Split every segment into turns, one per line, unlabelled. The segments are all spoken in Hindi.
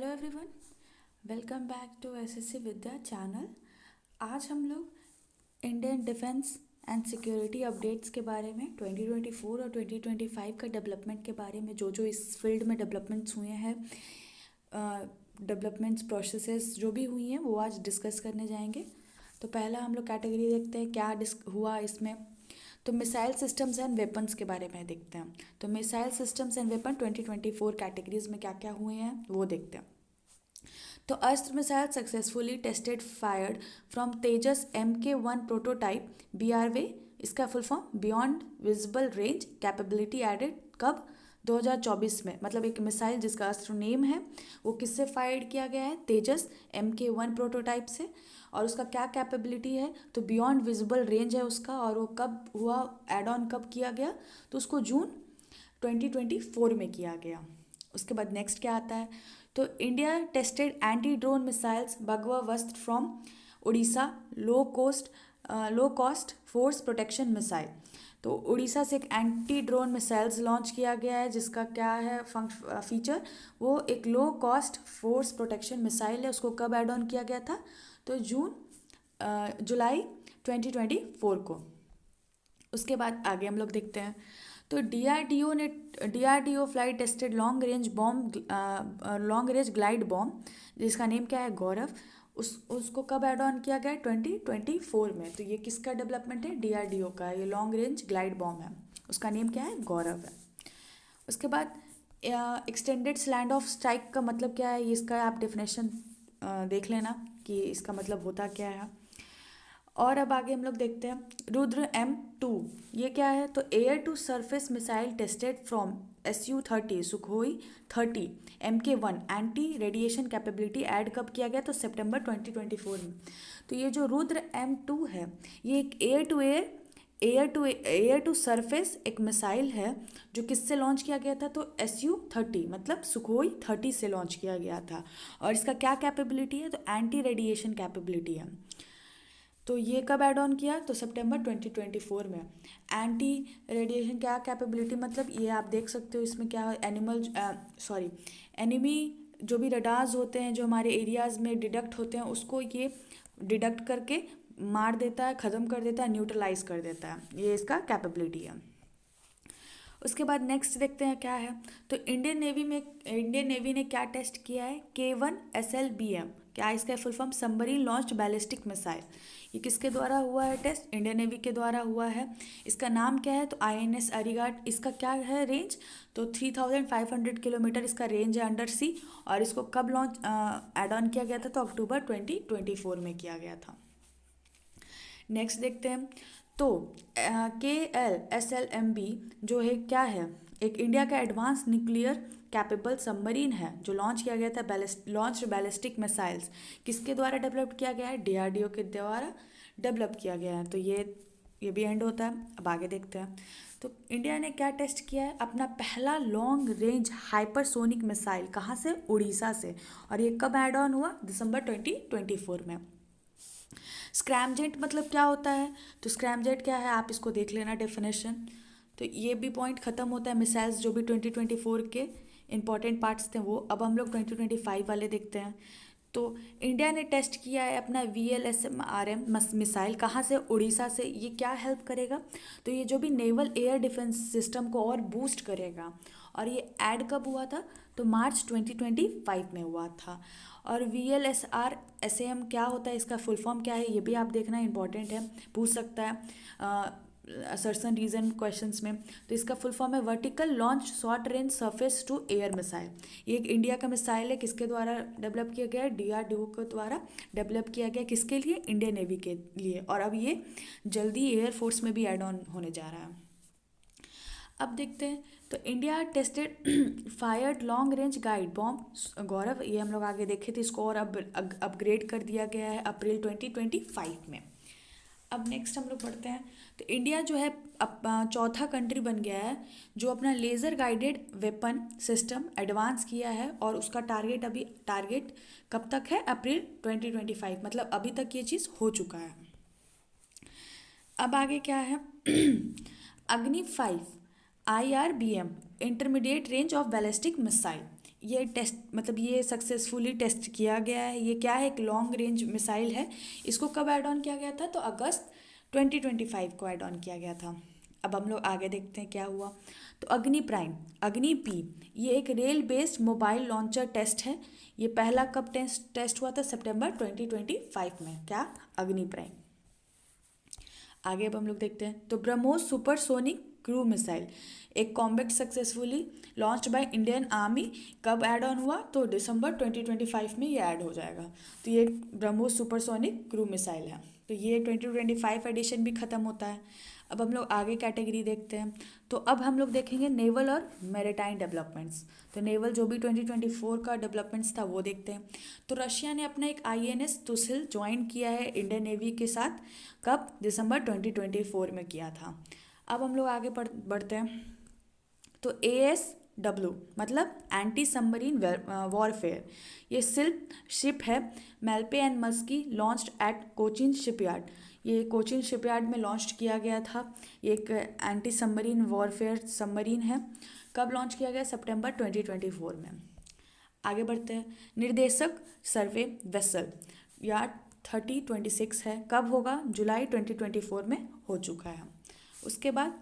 Hello everyone, welcome back to SSC Vidya channel. आज हम लोग Indian defence and security updates के बारे में 2024 और 2025 का डेवलपमेंट के बारे में जो इस फील्ड में डेवलपमेंट्स हुए हैं, डेवलपमेंट्स प्रोसेसेस जो भी हुई हैं वो आज डिस्कस करने जाएंगे। तो पहला हम लोग कैटेगरी देखते हैं क्या हुआ इसमें। तो मिसाइल सिस्टम्स एंड वेपन्स के बारे में देखते हैं। तो missile systems and weapon 2024 categories में क्या क्या हुए हैं वो देखते हैं। तो Astra missile successfully tested fired from Tejas MK1 prototype BRV, इसका full form beyond visible range capability added, कब? 2024 में। मतलब एक मिसाइल जिसका अस्त्र नेम है वो किससे फायर्ड किया गया है? तेजस MK1 प्रोटोटाइप से। और उसका क्या कैपेबिलिटी है? तो बियॉन्ड विजिबल रेंज है उसका। और वो कब हुआ, एड ऑन कब किया गया? तो उसको जून 2024 में किया गया। उसके बाद नेक्स्ट क्या आता है? तो India tested anti drone missiles भगवा वस्त्र from Orissa, low cost force protection missile. तो उड़ीसा से एक एंटी ड्रोन मिसाइल्स लॉन्च किया गया है जिसका क्या है फीचर? वो एक low cost force protection missile है। उसको कब एड ऑन किया गया था? तो जुलाई 2024 को। उसके बाद आगे हम लोग देखते हैं। तो DRDO flight tested long range glide bomb जिसका नेम क्या है? गौरव। उसको कब ऐड ऑन किया गया? 2024 में। तो ये किसका डेवलपमेंट है? DRDO का। ये लॉन्ग रेंज ग्लाइड बॉम्ब है, उसका नेम क्या है? गौरव है। उसके बाद एक्सटेंडेड स्लैंड ऑफ स्ट्राइक का मतलब क्या है? ये इसका आप डेफिनेशन देख लेना कि इसका मतलब होता क्या है। और अब आगे हम लोग देखते हैं रुद्र M2। ये क्या है? तो air to surface missile tested from Su-30 Sukhoi 30 MK1 anti radiation capability add कब किया गया? तो सितंबर 2024 में। तो ये जो रुद्र M2 है ये एक एयर टू सरफेस एक मिसाइल है जो किससे लॉन्च किया गया था? तो Su-30 मतलब सुखोई 30 से लॉन्च किया गया था। और इसका क्या कैपेबिलिटी है? तो एंटी रेडिएशन कैपेबिलिटी है। तो ये कब ऐड ऑन किया? तो सितंबर 2024 में। एंटी रेडिएशन क्या कैपेबिलिटी? मतलब ये आप देख सकते हो इसमें क्या एनिमी जो भी रडार्स होते हैं जो हमारे एरियाज़ में डिडक्ट होते हैं उसको ये डिडक्ट करके मार देता है, ख़त्म कर देता है, न्यूट्रलाइज कर देता है। ये इसका कैपेबिलिटी है। उसके बाद नेक्स्ट देखते हैं क्या है। तो इंडियन नेवी ने क्या टेस्ट किया है? K1 SLBM। क्या इसका full form? Submarine launched ballistic missile. ये किसके द्वारा हुआ है टेस्ट? इंडियन नेवी के द्वारा हुआ है। इसका नाम क्या है? तो INS अरिगाट। इसका क्या है रेंज? तो 3500 किलोमीटर इसका रेंज है अंडर सी। और इसको कब लॉन्च एड ऑन किया गया था? तो अक्टूबर 2024 में किया गया था। नेक्स्ट देखते हैं। तो KLSLMB जो है क्या है? एक इंडिया का एडवांस न्यूक्लियर कैपेबल सबमरीन है जो लॉन्च किया गया था लॉन्च बैलिस्टिक मिसाइल्स। किसके द्वारा डेवलप किया गया है? DRDO के द्वारा डेवलप किया गया है। तो ये भी एंड होता है। अब आगे देखते हैं। तो इंडिया ने क्या टेस्ट किया है? अपना पहला लॉन्ग रेंज हाइपरसोनिक मिसाइल। कहाँ से? उड़ीसा से। और ये कब ऐड ऑन हुआ? दिसंबर 2024 में। स्क्रैमजेट मतलब क्या होता है? तो स्क्रैमजेट क्या है आप इसको देख लेना डेफिनेशन। तो ये भी पॉइंट ख़त्म होता है मिसाइल्स जो भी 2024 के इंपॉर्टेंट पार्ट्स थे वो। अब हम लोग 2025 वाले देखते हैं। तो इंडिया ने टेस्ट किया है अपना VLSMRM मिसाइल। कहाँ से? उड़ीसा से। ये क्या हेल्प करेगा? तो ये जो भी नेवल एयर डिफेंस सिस्टम को और बूस्ट करेगा। और ये ऐड कब हुआ था? तो मार्च 2025 में हुआ था। और VLSRSAM क्या होता है? इसका फुल फॉर्म क्या है? ये भी आप देखना इंपॉर्टेंट है, पूछ सकता है सर्सन रीजन क्वेश्चंस में। तो इसका फुल फॉर्म है vertical launch short range surface to air missile. ये एक इंडिया का मिसाइल है। किसके द्वारा डेवलप किया गया है? DRDO के द्वारा डेवलप किया गया। किसके लिए? इंडियन नेवी के लिए। और अब ये जल्दी एयरफोर्स में भी एड ऑन होने जा रहा है। अब देखते हैं। तो India tested fired long range guide bomb Gaurav. ये हम लोग आगे देखे थे, इसको और अब अपग्रेड कर दिया गया है अप्रैल 2025 में। अब नेक्स्ट हम लोग बढ़ते हैं। तो इंडिया जो है चौथा कंट्री बन गया है जो अपना laser guided weapon system advance किया है। और उसका टारगेट कब तक है? अप्रैल 2025। मतलब अभी तक ये चीज़ हो चुका है। अब आगे क्या है? अग्नि 5 IRBM intermediate range of ballistic missile. ये टेस्ट मतलब ये सक्सेसफुली टेस्ट किया गया है। ये क्या है, एक लॉन्ग रेंज मिसाइल है। इसको कब ऐड ऑन किया गया था, तो अगस्त 2025 को ऐड ऑन किया गया था। अब हम लोग आगे देखते हैं क्या हुआ। तो अग्नि प्राइम, अग्नि पी, ये एक rail based mobile launcher test है। ये पहला कब टेस्ट हुआ था, सितंबर 2025 में। क्या, अग्नि प्राइम। आगे अब हम लोग देखते हैं। तो ब्रह्मोस सुपरसोनिक क्रू मिसाइल, एक combat successfully launched by Indian army, कब ऐड ऑन हुआ, तो दिसंबर 2025 में ये ऐड हो जाएगा। तो ये ब्रह्मोस सुपरसोनिक क्रू मिसाइल है। तो ये 2025 एडिशन भी ख़त्म होता है। अब हम लोग आगे कैटेगरी देखते हैं। तो अब हम लोग देखेंगे नेवल और मैरीटाइम डेवलपमेंट्स। तो नेवल जो भी 2024 का डेवलपमेंट्स था वो देखते हैं। तो रशिया ने अपना एक INS तुसिल ज्वाइन किया है इंडियन नेवी के साथ, कब, दिसंबर 2024 में किया था। अब हम लोग आगे बढ़ते हैं। तो ASW मतलब एंटी सबमरीन वॉरफेयर, ये सिल्प शिप है, Malpe and Mulki, launched at Cochin shipyard. ये कोचिन शिपयार्ड में लॉन्च किया गया था। ये एक एंटी सबमरीन वॉरफेयर सबमरीन है। कब लॉन्च किया गया, सितंबर 2024 में। आगे बढ़ते हैं। निर्देशक सर्वे वेसल, या 3026 है, कब होगा, जुलाई 2024 में हो चुका है। उसके बाद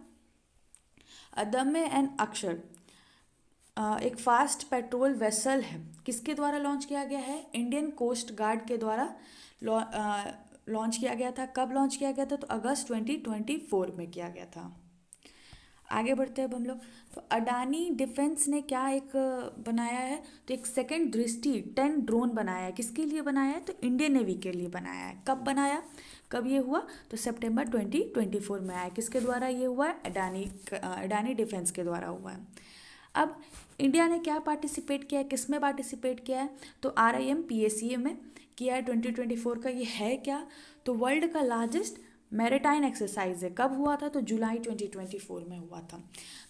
अदम्य एंड अक्षर, एक फास्ट पेट्रोल वेसल है, किसके द्वारा लॉन्च किया गया है, इंडियन कोस्ट गार्ड के द्वारा लॉन्च किया गया था। कब लॉन्च किया गया था, तो अगस्त 2024 में किया गया था। आगे बढ़ते हैं अब हम लोग। तो अडानी डिफेंस ने क्या एक बनाया है, तो एक सेकंड दृष्टि 10 ड्रोन बनाया है। किसके लिए बनाया है, तो इंडियन नेवी के लिए बनाया है। कब बनाया, कब ये हुआ, तो सितंबर 2024 में आया। किसके द्वारा ये हुआ है, अडानी डिफेंस के द्वारा हुआ है। अब इंडिया ने क्या पार्टिसिपेट किया है, किस में पार्टिसिपेट किया है, तो RIMPACA में किया है 2024 का। ये है क्या, तो वर्ल्ड का लार्जेस्ट मैरीटाइम एक्सरसाइज है। कब हुआ था, तो जुलाई 2024 में हुआ था।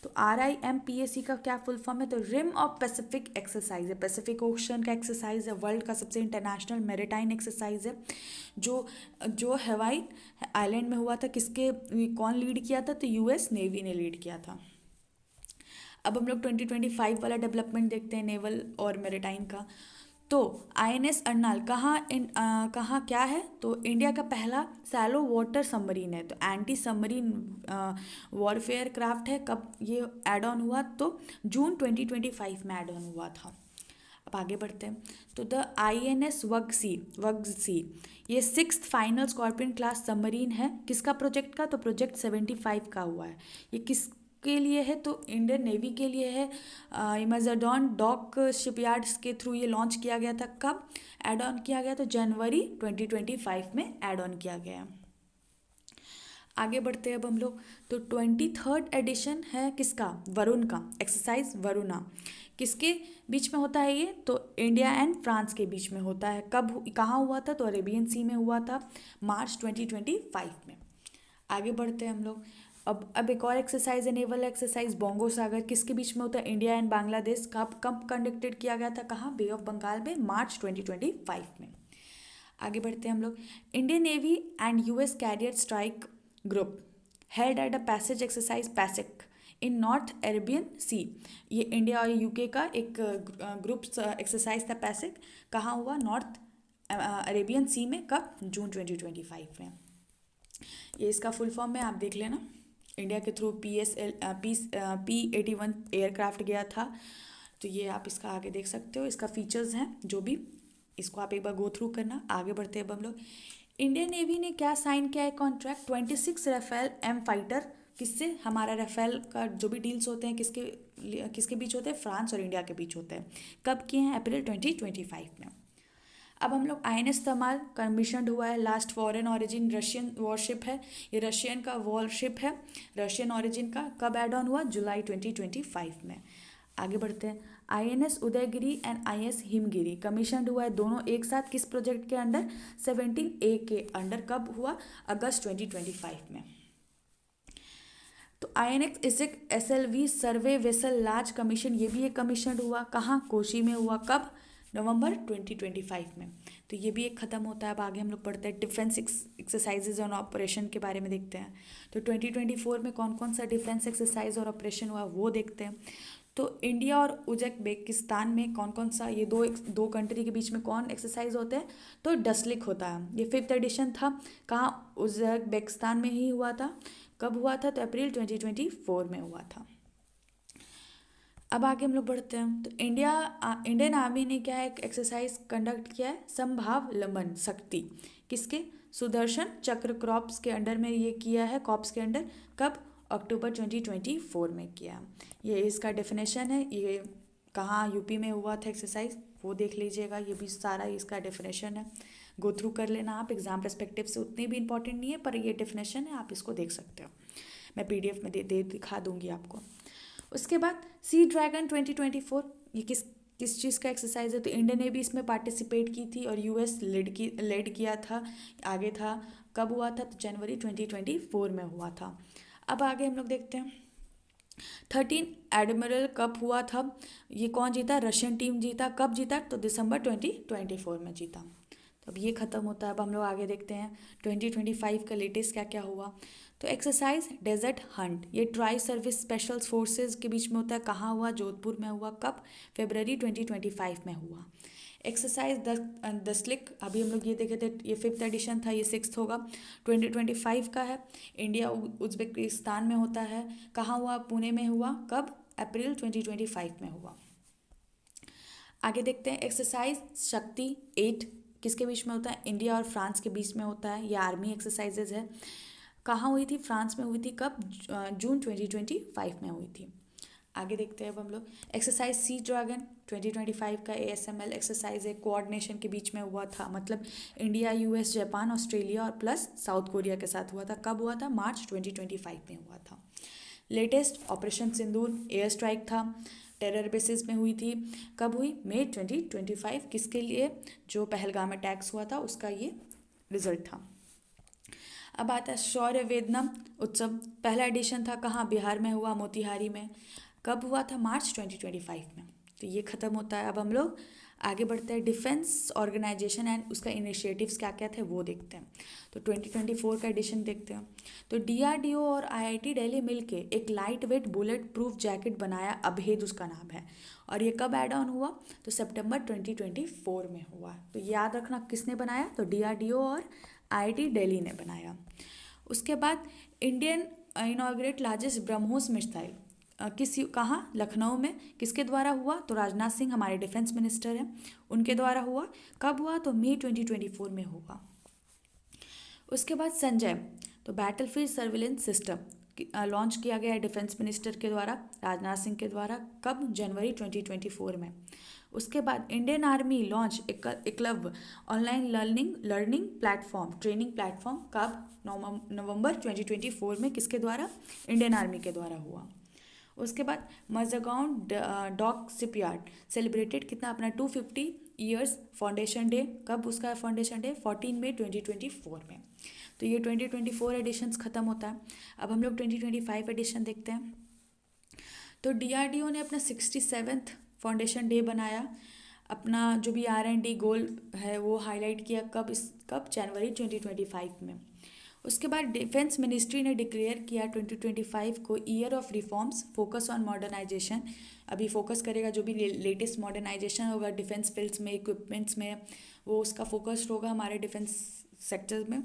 तो RIMPAC का क्या फुल फॉर्म है, तो रिम ऑफ पैसिफिक एक्सरसाइज है। पैसिफिक ओशन का एक्सरसाइज है, वर्ल्ड का सबसे इंटरनेशनल मैरीटाइम एक्सरसाइज है, जो हवाई आइलैंड में हुआ था। कौन लीड किया था, तो US नेवी ने लीड किया था। अब हम लोग 2025 वाला डेवलपमेंट देखते हैं नेवल और मैरीटाइम का। तो INS अर्नाल कहाँ क्या है, तो इंडिया का पहला सैलो वाटर सबमरीन है। तो एंटी सबमरीन वॉरफेयर क्राफ्ट है। कब ये ऐड ऑन हुआ, तो जून 2025 में ऐड ऑन हुआ था। अब आगे बढ़ते हैं। तो द INS वग्सी, ये 6th final scorpion class submarine है। किसका प्रोजेक्ट का, तो प्रोजेक्ट 75 का हुआ है। ये किस के लिए है, तो इंडियन नेवी के लिए है। मैजाडॉन डॉक शिपयार्ड्स के थ्रू ये लॉन्च किया गया था। कब ऐड ऑन किया गया, तो जनवरी 2025 में ऐड ऑन किया गया। आगे बढ़ते हैं अब हम लोग। तो 23rd एडिशन है किसका, वरुण का, एक्सरसाइज वरुणा। किसके बीच में होता है ये, तो इंडिया एंड फ्रांस के बीच में होता है। कब, कहाँ हुआ था, तो अरेबियन सी में हुआ था, मार्च 2025 में। आगे बढ़ते हैं हम लोग। अब एक और एक्सरसाइज है, नेवल एक्सरसाइज बोंगो सागर, किसके बीच में होता है, इंडिया एंड बांग्लादेश। कब कंडक्टेड किया गया था, कहाँ, बे ऑफ बंगाल में, मार्च 2025 में। आगे बढ़ते हैं हम लोग। Indian navy and US carrier strike group held at a passage exercise passex in north Arabian sea. ये इंडिया और UK का एक ग्रुप एक्सरसाइज था पैसिक। कहाँ हुआ, नॉर्थ अरेबियन सी में। कब, जून 2025 में। ये इसका फुल फॉर्म है, आप देख लेना। इंडिया के थ्रू P-81 एयरक्राफ्ट गया था। तो ये आप इसका आगे देख सकते हो, इसका फीचर्स हैं जो भी, इसको आप एक बार गो थ्रू करना। आगे बढ़ते हैं अब हम लोग। इंडियन नेवी ने क्या साइन किया है कॉन्ट्रैक्ट, 26 राफेल M फाइटर। किससे, हमारा राफेल का जो भी डील्स होते हैं किसके बीच होते हैं, फ्रांस और इंडिया के बीच होते हैं। कब किए हैं, अप्रैल 2025 में। अब हम लोग INS तमाल कमीशनड हुआ है, last foreign origin Russian worship है। ये रशियन का वॉरशिप है, रशियन ओरिजिन का। कब ऐड ऑन हुआ, जुलाई 2025 में। आगे बढ़ते हैं। INS Udaygiri and INS Himgiri commissioned हुआ है, दोनों एक साथ। किस प्रोजेक्ट के अंडर, 17A के अंडर। कब हुआ, अगस्त 2025 में। तो INX इसिक SLV सर्वे वेसल लार्ज कमीशन, ये भी एक कमीशन हुआ। कहाँ, कोशी में हुआ। कब, नवंबर 2025 में। तो ये भी एक ख़त्म होता है। अब आगे हम लोग पढ़ते हैं डिफेंस एक्सरसाइजेज और ऑपरेशन के बारे में देखते हैं। तो 2024 में कौन कौन सा डिफेंस एक्सरसाइज और ऑपरेशन हुआ वो देखते हैं। तो इंडिया और उज्बेकिस्तान में कौन कौन सा, ये दो कंट्री के बीच में कौन एक्सरसाइज होते हैं, तो डसलिक होता है। ये 5th एडिशन था, कहाँ, उज्बेकिस्तान में ही हुआ था। कब हुआ था, तो अप्रैल 2024 में हुआ था। अब आगे हम लोग बढ़ते हैं। तो इंडियन आर्मी ने क्या एक एक्सरसाइज कंडक्ट किया है, समभावलंबन शक्ति, किसके, सुदर्शन चक्र कॉर्प्स के अंडर में ये किया है, कॉर्प्स के अंडर। कब, अक्टूबर 2024 में किया। ये इसका डेफिनेशन है, ये कहाँ यूपी में हुआ था एक्सरसाइज, वो देख लीजिएगा, ये भी सारा इसका डेफिनेशन है, गो थ्रू कर लेना आप। एग्जाम पर्सपेक्टिव से उतनी भी इंपॉर्टेंट नहीं है, पर ये डेफिनेशन है, आप इसको देख सकते हो, मैं पीडीएफ में दिखा दूंगी आपको। उसके बाद सी ड्रैगन 2024, ये किस चीज़ का एक्सरसाइज है, तो इंडिया ने भी इसमें पार्टिसिपेट की थी और यूएस लेड किया था, आगे था। कब हुआ था, तो जनवरी 2024 में हुआ था। अब आगे हम लोग देखते हैं 13 एडमिरल कप हुआ था, ये कौन जीता, रशियन टीम जीता। कब जीता, तो दिसंबर 2024 में जीता। तो अब ये ख़त्म होता है। अब हम लोग आगे देखते हैं 2025 का लेटेस्ट क्या क्या हुआ। तो एक्सरसाइज डेजर्ट हंट, ये ट्राई सर्विस स्पेशल फोर्सेज के बीच में होता है, कहाँ हुआ, जोधपुर में हुआ। कब, फरवरी 2025 में हुआ। एक्सरसाइज दसलिक, अभी हम लोग ये देखे थे, ये 5th एडिशन था, ये 6th होगा, 2025 का है। इंडिया उज्बेकिस्तान में होता है, कहाँ हुआ, पुणे में हुआ। कब, अप्रैल 2025 में हुआ। आगे देखते हैं एक्सरसाइज शक्ति 8 किसके बीच में होता है, इंडिया और फ्रांस के बीच में होता है। ये आर्मी एक्सरसाइजेज है, कहाँ हुई थी, फ्रांस में हुई थी। कब, जून 2025 में हुई थी। आगे देखते हैं अब हम लोग एक्सरसाइज सी ड्रैगन 2025 का ASML एक्सरसाइज है, कोऑर्डिनेशन के बीच में हुआ था, मतलब इंडिया, यूएस, जापान, ऑस्ट्रेलिया और प्लस साउथ कोरिया के साथ हुआ था। कब हुआ था, मार्च 2025 में हुआ था। लेटेस्ट ऑपरेशन सिंदूर एयर स्ट्राइक था, टेरर बेसिस में हुई थी। कब हुई, मई 2025, किसके लिए, जो पहलगाम अटैक्स हुआ था उसका ये रिजल्ट था। अब आता है शौर्य वेदनम उत्सव, पहला एडिशन था, कहाँ, बिहार में हुआ, मोतिहारी में। कब हुआ था, मार्च 2025 में। तो ये ख़त्म होता है। अब हम लोग आगे बढ़ते हैं डिफेंस ऑर्गेनाइजेशन एंड उसका इनिशिएटिव्स क्या क्या थे वो देखते हैं। तो 2024 का एडिशन देखते हैं। तो DRDO और IIT दिल्ली मिलके एक light weight bullet proof jacket बनाया, अभेद उसका नाम है। और ये कब ऐड ऑन हुआ, तो सितंबर 2024 में हुआ। तो याद रखना किसने बनाया, तो DRDO और IIT दिल्ली ने बनाया। उसके बाद Indian inaugurate largest BrahMos missile कहाँ, लखनऊ में, किसके द्वारा हुआ, तो राजनाथ सिंह हमारे डिफेंस मिनिस्टर हैं, उनके द्वारा हुआ। कब हुआ, तो मई 2024 में हुआ। उसके बाद संजय, तो बैटलफील्ड सर्विलेंस सिस्टम लॉन्च किया गया है डिफेंस मिनिस्टर के द्वारा, राजनाथ सिंह के द्वारा। कब, जनवरी 2024 में। उसके बाद Indian army launch Eklavya online learning platform, training platform. कब, नवंबर 2024 में, किसके द्वारा, इंडियन आर्मी के द्वारा हुआ। उसके बाद मज़गांव डॉक शिपयार्ड सेलिब्रेटेड कितना अपना 250 ईयर्स फाउंडेशन डे। कब उसका फाउंडेशन डे, 14 मई 2024 में। तो ये 2024 एडिशंस ख़त्म होता है। अब हम लोग 2025 एडिशन देखते हैं। तो DRDO ने अपना 67th फाउंडेशन डे बनाया, अपना जो भी R&D गोल है वो हाईलाइट किया। कब, जनवरी 2025 में। उसके बाद डिफेंस मिनिस्ट्री ने डिक्लेयर किया 2025 को year of reforms, focus on modernisation. अभी फोकस करेगा जो भी लेटेस्ट मॉडर्नाइजेशन होगा डिफेंस फील्ड्स में, इक्विपमेंट्स में, वो उसका फोकस होगा हमारे डिफेंस सेक्टर में।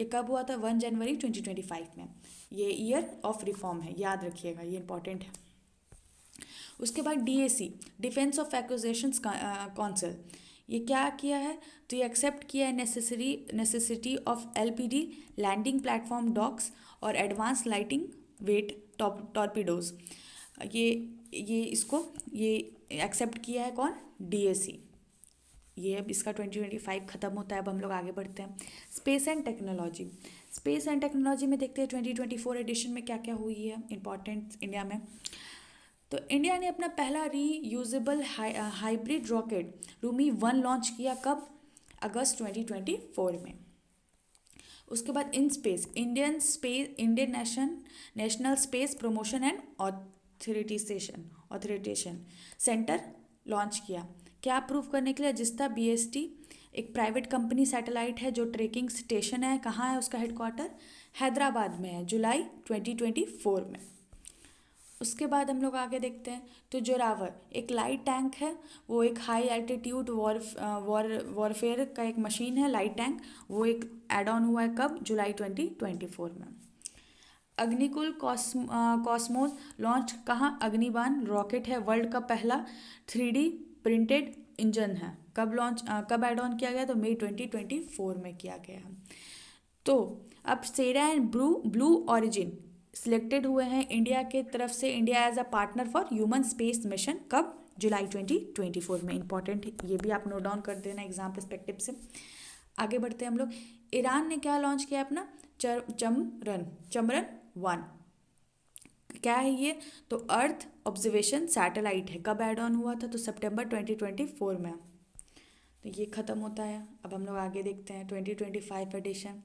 ये कब हुआ था, 1 जनवरी 2025 में। ये ईयर ऑफ रिफॉर्म है, याद रखिएगा, ये इंपॉर्टेंट है। उसके बाद DAC defence of acquisitions council, ये क्या किया है, तो ये एक्सेप्ट किया है necessity of LPD landing platform docks और एडवांस लाइटिंग वेट टॉर्पीडोज। ये इसको ये एक्सेप्ट किया है कौन, DAC। ये अब इसका 2025 ख़त्म होता है। अब हम लोग आगे बढ़ते हैं स्पेस एंड टेक्नोलॉजी में देखते हैं 2024 एडिशन में क्या क्या हुई है इंपॉर्टेंट इंडिया में। तो इंडिया ने अपना पहला reusable hybrid rocket Rhumi 1 launch किया। कब, अगस्त 2024 में। उसके बाद IN space Indian national space promotion and authorisation centre launch किया। क्या प्रूव करने के लिए, जिस्ता BST एक प्राइवेट कंपनी सैटेलाइट है जो ट्रैकिंग स्टेशन है, कहाँ है उसका हेडक्वार्टर, हैदराबाद में है, जुलाई 2024 में। उसके बाद हम लोग आगे देखते हैं तो जोरावर एक लाइट टैंक है, वो एक हाई एल्टीट्यूड वॉरफेयर का एक मशीन है, लाइट टैंक। वो एक एड ऑन हुआ है कब, जुलाई 2024 में। अग्निकुल कॉस्मोस लॉन्च कहाँ, अग्निबाण रॉकेट है, वर्ल्ड का पहला 3D प्रिंटेड इंजन है। कब एड ऑन किया गया, तो मई 2024 में किया गया। तो अब Sera and Blue Origin selected हुए हैं इंडिया के तरफ से, India as a partner for human space mission, कब, जुलाई 2024 में। इंपॉर्टेंट, ये भी आप नोट डाउन कर देना एग्जाम पर्सपेक्टिव से। आगे बढ़ते हैं हम लोग। ईरान ने क्या लॉन्च किया अपना, चमरन 1। क्या है ये, तो अर्थ ऑब्जर्वेशन सैटेलाइट है। कब एड ऑन हुआ था, तो सितंबर 2024 में। तो ये ख़त्म होता है। अब हम लोग आगे देखते हैं 2025 एडिशन।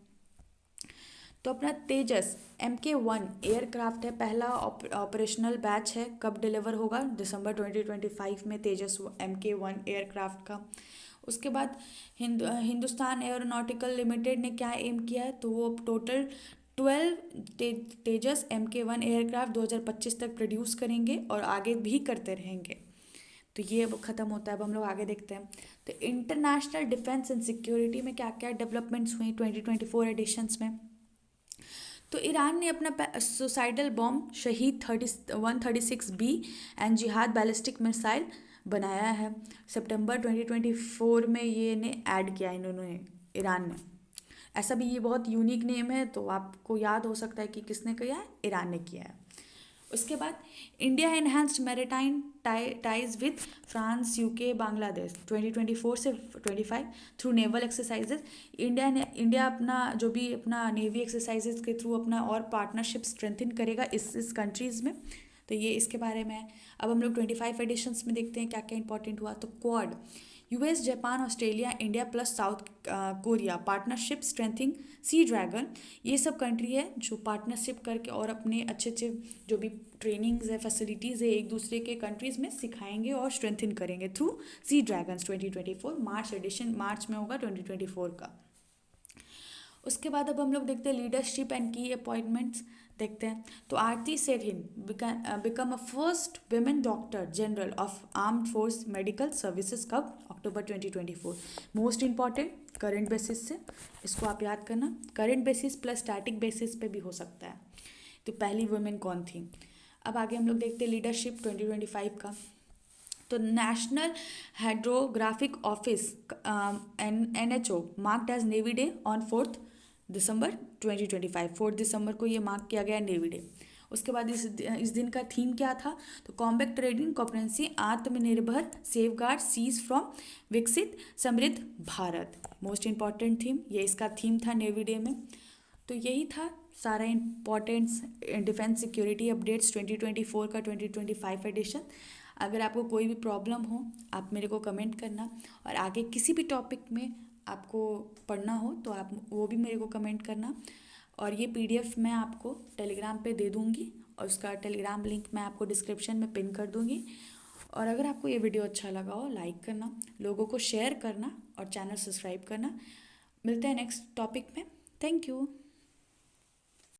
तो अपना तेजस MK1 एयरक्राफ्ट है, पहला ऑपरेशनल बैच है। कब डिलीवर होगा, दिसंबर 2025 में तेजस MK1 एयरक्राफ्ट का। उसके बाद हिंदुस्तान एरोनॉटिकल लिमिटेड ने क्या एम किया है, तो वो टोटल 12 तेजस MK1 एयरक्राफ्ट 2025 तक प्रोड्यूस करेंगे और आगे भी करते रहेंगे। तो ये अब ख़त्म होता है। अब हम लोग आगे देखते हैं तो इंटरनेशनल डिफेंस एंड सिक्योरिटी में क्या क्या डेवलपमेंट्स हुई 2024 एडिशंस में। तो ईरान ने अपना सुसाइडल बॉम्ब शहीद 136B एंड जिहाद बैलिस्टिक मिसाइल बनाया है। सितंबर 2024 में ये ने ऐड किया इन्होंने, ईरान ने। ऐसा भी ये बहुत यूनिक नेम है, तो आपको याद हो सकता है कि किसने किया है, ईरान ने किया है। उसके बाद India enhanced maritime ties with France, UK, Bangladesh 2024 से 25 थ्रू नेवल एक्सरसाइजेज। इंडिया अपना जो भी अपना नेवी एक्सरसाइजेज के थ्रू अपना और पार्टनरशिप स्ट्रेंथन करेगा इस कंट्रीज़ में। तो ये इसके बारे में है। अब हम लोग 25 एडिशंस में देखते हैं क्या क्या इंपॉर्टेंट हुआ। तो Quad, US, Japan, Australia, India plus South Korea partnership strengthening sea dragon. ये सब कंट्री है जो पार्टनरशिप करके और अपने अच्छे अच्छे जो भी ट्रेनिंग्स है, फैसिलिटीज़ है, एक दूसरे के कंट्रीज़ में सिखाएंगे और स्ट्रेंथन करेंगे थ्रू सी ड्रैगन्स 2024। मार्च में होगा 2024 का। उसके बाद अब हम लोग देखते हैं लीडरशिप एंड की अपॉइंटमेंट्स देखते हैं। तो Aarti Sarin become a first women doctor general of armed force medical services, कब, October 2024। Most important current basis से, इसको आप याद करना, current basis plus static basis पे भी हो सकता है। तो पहली वुमेन कौन थी। अब आगे हम लोग देखते हैं लीडरशिप 2025 का। तो national hydrographic office NHO marked as navy day on 4 दिसंबर 2025। 4 दिसंबर को ये मार्क किया गया नेवी डे। उसके बाद इस दिन का थीम क्या था, तो कॉम्बैक्ट ट्रेडिंग कॉपरेंसी, आत्मनिर्भर, सेफगार्ड सीज फ्रॉम विकसित समृद्ध भारत। मोस्ट इंपॉर्टेंट थीम, ये इसका थीम था नेवी डे में। तो यही था सारा इंपॉर्टेंट्स डिफेंस सिक्योरिटी अपडेट्स 2024 का 2025 एडिशन। अगर आपको कोई भी प्रॉब्लम हो आप मेरे को कमेंट करना, और आगे किसी भी टॉपिक में आपको पढ़ना हो तो आप वो भी मेरे को कमेंट करना। और ये PDF मैं आपको टेलीग्राम पे दे दूँगी, और उसका टेलीग्राम लिंक मैं आपको डिस्क्रिप्शन में पिन कर दूँगी। और अगर आपको ये वीडियो अच्छा लगा हो लाइक करना, लोगों को शेयर करना और चैनल सब्सक्राइब करना। मिलते हैं नेक्स्ट टॉपिक में। Thank you.